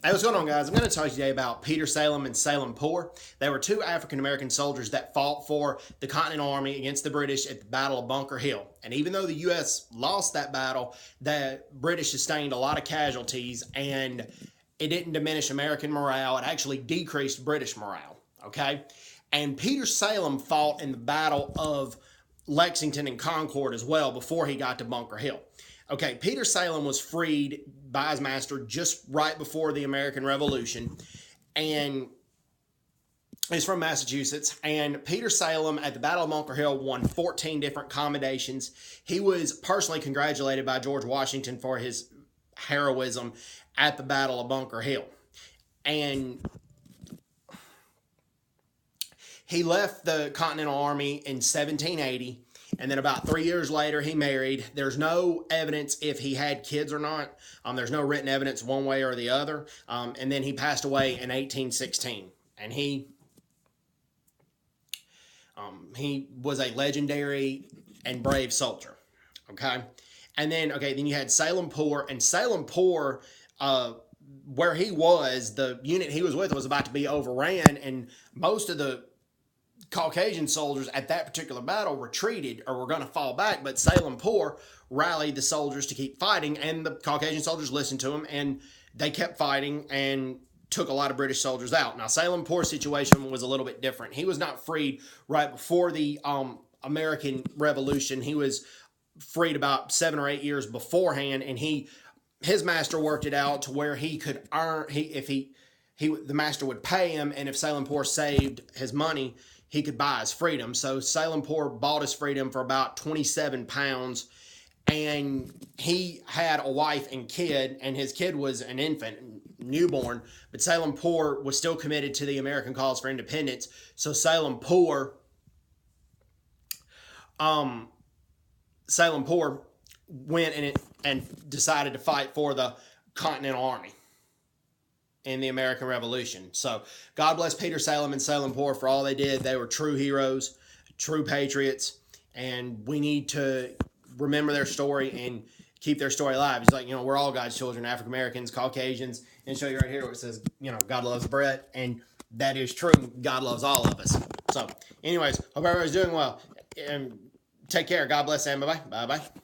Hey, what's going on, guys? I'm going to talk today about Peter Salem and Salem Poor. They were two African-American soldiers that fought for the Continental Army against the British at the Battle of Bunker Hill. And even though the U.S. lost that battle, the British sustained a lot of casualties, and it didn't diminish American morale. It actually decreased British morale, okay? And Peter Salem fought in the Battle of Lexington and Concord as well before he got to Bunker Hill. Okay, Peter Salem was freed by his master just right before the American Revolution, and he's from Massachusetts. And Peter Salem at the Battle of Bunker Hill won 14 different commendations. He was personally congratulated by George Washington for his heroism at the Battle of Bunker Hill. And he left the Continental Army in 1780. And then about 3 years later, he married. There's no evidence if he had kids or not. There's no written evidence one way or the other. And then he passed away in 1816. And he was a legendary and brave soldier. Okay? And then, then you had Salem Poor. And Salem Poor, where he was, the unit he was with was about to be overran. And most of the Caucasian soldiers at that particular battle retreated or were going to fall back, but Salem Poor rallied the soldiers to keep fighting, and the Caucasian soldiers listened to him, and they kept fighting and took a lot of British soldiers out. Now, Salem Poor's situation was a little bit different. He was not freed right before the American Revolution. He was freed about 7 or 8 years beforehand, and his master worked it out to where he could earn, the master would pay him, and if Salem Poor saved his money, he could buy his freedom. So Salem Poor bought his freedom for about 27 pounds, and he had a wife and kid, and his kid was an infant, newborn, but Salem Poor was still committed to the American cause for independence. So Salem Poor went and decided to fight for the Continental Army in the American Revolution. So God bless Peter Salem and Salem Poor for all they did. They were true heroes, true patriots, and we need to remember their story and keep their story alive. It's like, we're all God's children, African Americans, Caucasians, and show you right here where it says, God loves Brett, and that is true. God loves all of us. So anyways, hope everybody's doing well, and take care. God bless, and bye-bye. Bye-bye.